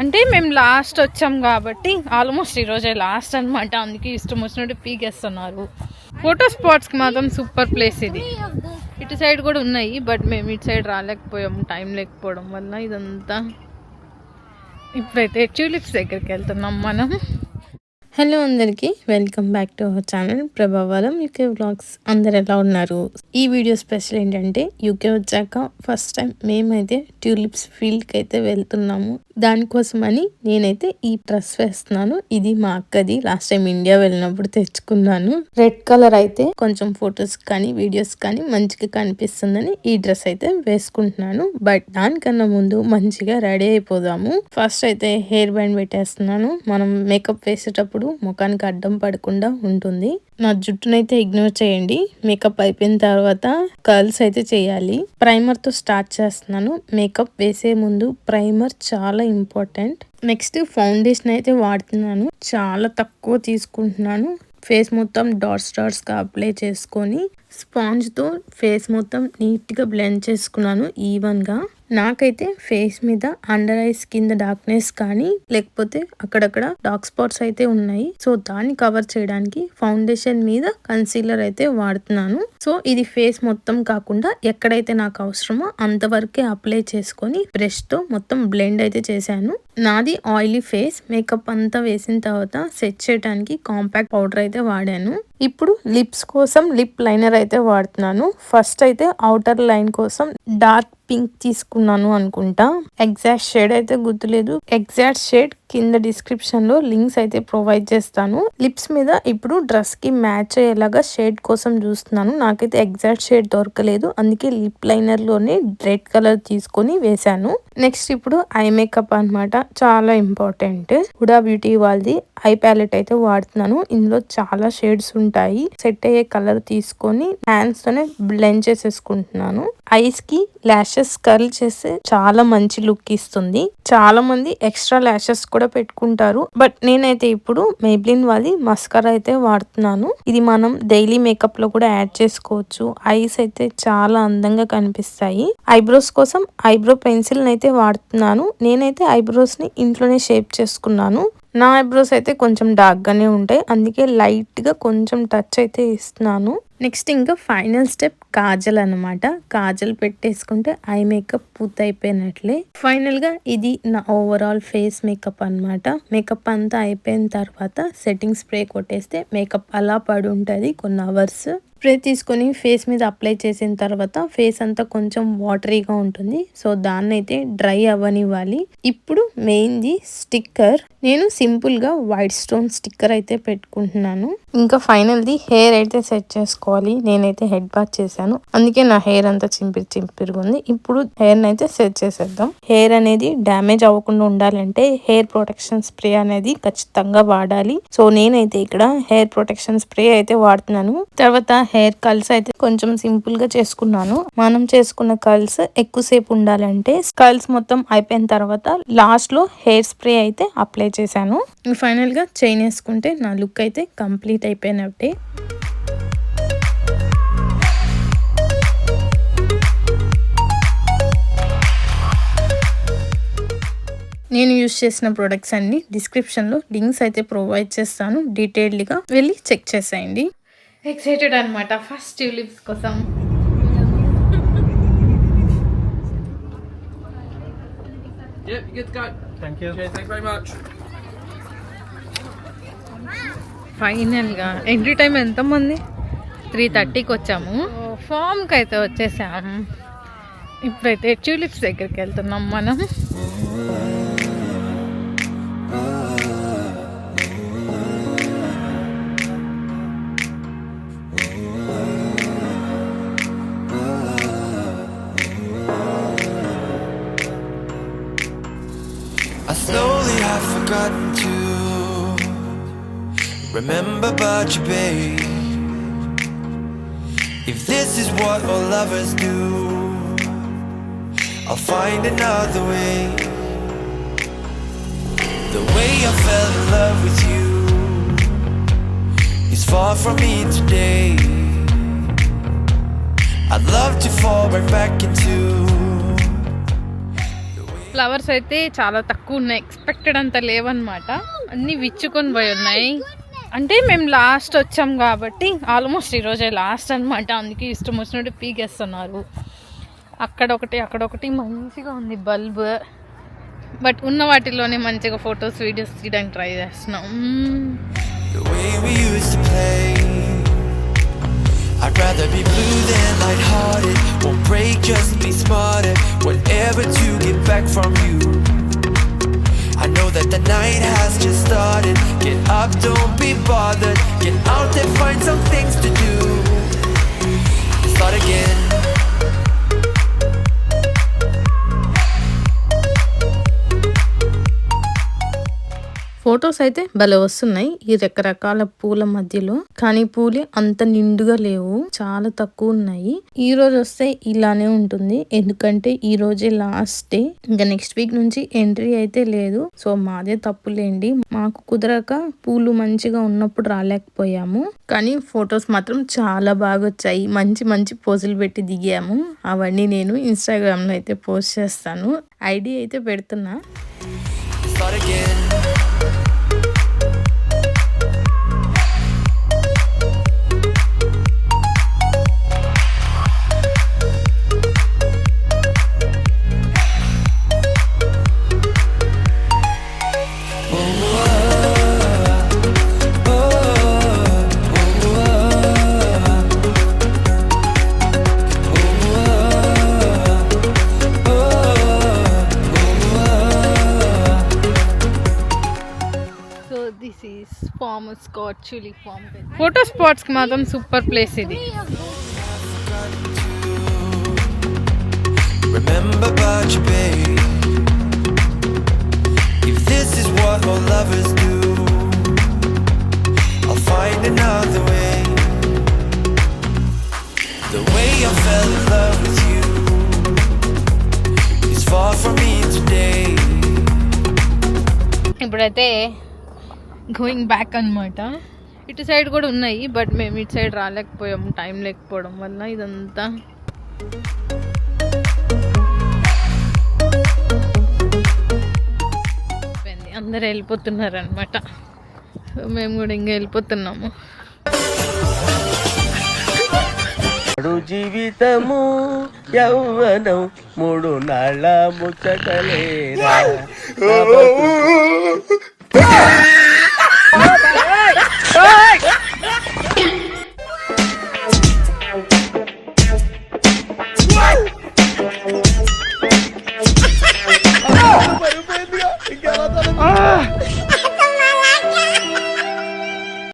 అంటే మేము లాస్ట్ వచ్చాం కాబట్టి ఆల్మోస్ట్ ఈరోజే లాస్ట్ అనమాట. అందుకే ఇష్టం వచ్చినట్టు పీకేస్తున్నారు. ఫోటో స్పాట్స్కి మాత్రం సూపర్ ప్లేస్ ఇది. ఇటు సైడ్ కూడా ఉన్నాయి, బట్ మేము ఇటు సైడ్ రాలేకపోయాము టైం లేకపోవడం వల్ల. ఇదంతా ఇప్పుడైతే ట్యూలిప్స్ దగ్గరికి వెళ్తున్నాం మనం. హలో అందరికీ, welcome back to our channel ప్రభావరం యూకే వ్లాగ్స్. అందరు ఎలా ఉన్నారు? ఈ వీడియో స్పెషల్ ఏంటంటే యూకే వచ్చాక ఫస్ట్ టైం మేమైతే ట్యూలిప్స్ ఫీల్డ్కి అయితే వెళ్తున్నాము. దానికోసమని నేనైతే ఈ డ్రెస్ వేస్తున్నాను. ఇది మా అక్కది, లాస్ట్ టైం ఇండియా వెళ్ళినప్పుడు తెచ్చుకున్నాను. రెడ్ కలర్ అయితే కొంచెం ఫొటోస్ కానీ వీడియోస్ కానీ మంచిగా కనిపిస్తుందని ఈ డ్రెస్ అయితే వేసుకుంటున్నాను. బట్ దానికన్నా ముందు మంచిగా రెడీ అయిపోదాము. ఫస్ట్ అయితే హెయిర్ బ్యాండ్ పెట్టేస్తున్నాను. మనం మేకప్ వేసేటప్పుడు ముఖానికి అడ్డం పడకుండా ఉంటుంది. నా జుట్టునైతే ఇగ్నోర్ చేయండి. మేకప్ అయిపోయిన తర్వాత కర్ల్స్ అయితే చేయాలి. ప్రైమర్ తో స్టార్ట్ చేస్తున్నాను. మేకప్ వేసే ముందు ప్రైమర్ చాలా ఇంపార్టెంట్. నెక్స్ట్ ఫౌండేషన్ అయితే వాడుతున్నాను. చాలా తక్కువ తీసుకుంటున్నాను. ఫేస్ మొత్తం డాట్స్ గా అప్లై చేసుకొని స్పాంజ్ తో ఫేస్ మొత్తం నీట్ గా బ్లెండ్ చేసుకున్నాను ఈవెన్ గా. నాకైతే ఫేస్ మీద అండర్ ఐస్ కింద డార్క్నెస్ కానీ లేకపోతే అక్కడక్కడ డార్క్ స్పాట్స్ అయితే ఉన్నాయి. సో దాన్ని కవర్ చేయడానికి ఫౌండేషన్ మీద కన్సీలర్ అయితే వాడుతున్నాను. సో ఇది ఫేస్ మొత్తం కాకుండా ఎక్కడైతే నాకు అవసరమో అంతవరకే అప్లై చేసుకొని బ్రష్ తో మొత్తం బ్లెండ్ అయితే చేశాను. నాది ఆయిలీ ఫేస్. మేకప్ అంతా వేసిన తర్వాత సెట్ చేయడానికి కాంపాక్ట్ పౌడర్ అయితే వాడాను. ఇప్పుడు లిప్స్ కోసం లిప్ లైనర్ అయితే వాడుతున్నాను. ఫస్ట్ అయితే ఔటర్ లైన్ కోసం డార్క్ పింక్ తీసుకున్నాను అనుకుంటా. ఎగ్జాక్ట్ షేడ్ అయితే గుర్తులేదు. ఎగ్జాక్ట్ షేడ్ కింద డిస్క్రిప్షన్ లో లింక్స్ అయితే ప్రొవైడ్ చేస్తాను. లిప్స్ మీద ఇప్పుడు డ్రెస్ కి మ్యాచ్ అయ్యేలాగా షేడ్ కోసం చూస్తున్నాను. నాకైతే ఎగ్జాక్ట్ షేడ్ దొరకలేదు, అందుకే లిప్ లైనర్ లోనే రెడ్ కలర్ తీసుకొని వేశాను. నెక్స్ట్ ఇప్పుడు ఐ మేకప్ అన్నమాట, చాలా ఇంపార్టెంట్. హుడా బ్యూటీ వాళ్ళది ఐ ప్యాలెట్ అయితే వాడుతున్నాను. ఇందులో చాలా షేడ్స్ ఉంటాయి. సెట్ అయ్యే కలర్ తీసుకొని హ్యాండ్స్ తోనే బ్లెండ్ చేసేసుకుంటున్నాను. ఐస్ కి లాషెస్ కర్ల్ చేస్తే చాలా మంచి లుక్ ఇస్తుంది. చాలా మంది ఎక్స్ట్రా లాషెస్ కూడా పెట్టుకుంటారు, బట్ నేనైతే ఇప్పుడు మేబ్లిన్ వాళ్ళది మస్కరా అయితే వాడుతున్నాను. ఇది మనం డైలీ మేకప్ లో కూడా యాడ్ చేసుకోవచ్చు. ఐస్ అయితే చాలా అందంగా కనిపిస్తాయి. ఐబ్రోస్ కోసం ఐబ్రో పెన్సిల్ అయితే వాడుతున్నాను. నేనైతే ఐబ్రోస్ ని ఇంట్లోనే షేప్ చేసుకున్నాను. నా ఐబ్రోస్ అయితే కొంచెం డార్క్ గానే ఉంటాయి, అందుకే లైట్ గా కొంచెం టచ్ అయితే ఇస్తున్నాను. నెక్స్ట్ ఇంకా ఫైనల్ స్టెప్ కాజల్ అన్నమాట. కాజల్ పెట్టేసుకుంటే ఐ మేకప్ పూర్తయిపోయినట్లే. ఫైనల్ గా ఇది నా ఓవరాల్ ఫేస్ మేకప్ అన్నమాట. మేకప్ అంతా అయిపోయిన తర్వాత సెట్టింగ్ స్ప్రే కొట్టేస్తే మేకప్ అలా పడి ఉంటది కొన్ని అవర్స్. స్ప్రే తీసుకొని ఫేస్ మీద అప్లై చేసిన తర్వాత ఫేస్ అంతా కొంచెం వాటరీగా ఉంటుంది. సో దాన్ని అయితే డ్రై అవ్వనివ్వాలి. ఇప్పుడు మెయిన్ది స్టిక్కర్. నేను సింపుల్ గా వైట్ స్టోన్ స్టిక్కర్ అయితే పెట్టుకుంటున్నాను. ఇంకా ఫైనల్ది హెయిర్ అయితే సెట్ చేసుకోవాలి. నేనైతే హెడ్ బాత్ చేశాను, అందుకే నా హెయిర్ అంతా చింపిరిగా ఉంది. ఇప్పుడు హెయిర్ అయితే సెట్ చేసేద్దాం. హెయిర్ అనేది డ్యామేజ్ అవ్వకుండా ఉండాలంటే హెయిర్ ప్రొటెక్షన్ స్ప్రే అనేది ఖచ్చితంగా వాడాలి. సో నేనైతే ఇక్కడ హెయిర్ ప్రొటెక్షన్ స్ప్రే అయితే వాడుతున్నాను. తర్వాత హెయిర్ కర్ల్స్ అయితే కొంచెం సింపుల్ గా చేసుకున్నాను. మనం చేసుకున్న కర్ల్స్ ఎక్కువసేపు ఉండాలంటే కర్ల్స్ మొత్తం అయిపోయిన తర్వాత లాస్ట్ లో హెయిర్ స్ప్రే అయితే అప్లై చేశాను. ఫైనల్ గా చైన్ వేసుకుంటే నా లుక్ అయితే కంప్లీట్ అయిపోయినట్టే. నేను యూజ్ చేసిన ప్రొడక్ట్స్ అన్ని డిస్క్రిప్షన్ లో లింక్స్ అయితే ప్రొవైడ్ చేస్తాను. డీటెయిల్డ్ గా వెళ్ళి చెక్ చేసేయండి. ఎక్సైటెడ్ అనమాట ఫస్ట్ ట్యూలిప్స్ కోసం. ఫైనల్ గా ఎంట్రీ టైం ఎంత మంది 3:30కి వచ్చాము. ఫామ్కి అయితే వచ్చేసాము. ఇప్పుడైతే ట్యూలిప్స్ దగ్గరికి వెళ్తున్నాం మనం. Slowly I've forgotten to remember about you, babe. If this is what all lovers do, I'll find another way. The way I fell in love with you is far from me today. I'd love to fall right back into flowers అయితే చాలా తక్కువ ఉన్నాయి, expected అంత లేవన్నమాట. అన్నీ విచ్చుకొని పోయి ఉన్నాయి. అంటే మేము లాస్ట్ వచ్చాం కాబట్టి ఆల్మోస్ట్ ఈరోజే లాస్ట్ అనమాట. అందుకే ఇష్టం వచ్చినట్టు పీకేస్తున్నారు. అక్కడొకటి మంచిగా ఉంది బల్బ్. బట్ ఉన్న వాటిలోనే మంచిగా ఫొటోస్ వీడియోస్ తీయడానికి ట్రై చేస్తున్నాం. I'd rather be blue than lighthearted. Won't break, just be smarter. Whatever to get back from you. I know that the night has just started. Get up, don't be bothered. Get out there, find some things to do. Start again. Photos అయితే భలే వస్తున్నాయి ఈ రకరకాల పూల మధ్యలో. కానీ పూలే అంత నిండుగా లేవు, చాలా తక్కువ ఉన్నాయి. ఈ రోజు వస్తే ఇలానే ఉంటుంది, ఎందుకంటే ఈ రోజే లాస్ట్ డే. ఇంకా నెక్స్ట్ వీక్ నుంచి ఎంట్రీ అయితే లేదు. సో మాదే తప్పులేండి, మాకు కుదరక పూలు మంచిగా ఉన్నప్పుడు రాలేకపోయాము. కానీ ఫొటోస్ మాత్రం చాలా బాగా వచ్చాయి. మంచి మంచి పోజులు పెట్టి దిగాము. అవన్నీ నేను ఇన్స్టాగ్రామ్ లో అయితే పోస్ట్ చేస్తాను. ఐడి అయితే పెడుతున్నా. ఫోటో స్పాట్స్ కి మాత్రం సూపర్ ప్లేస్ ఇది. Remember about you, babe. If this is what all lovers do, I'll find another way. The way I fell in love with you is far from me today. ఇప్పుడైతే going back అన్నమాట. ఇటు side కూడా ఉన్నాయి, but మేము ఇటు side రాలేకపోయాము time లేకపోవడం వల్ల. ఇదంతా అందరు వెళ్ళిపోతున్నారు అనమాట. సో మేము కూడా ఇంకా వెళ్ళిపోతున్నాము. జీవితము యౌవనం 3 నాళ్ళ ముచ్చటలేరా.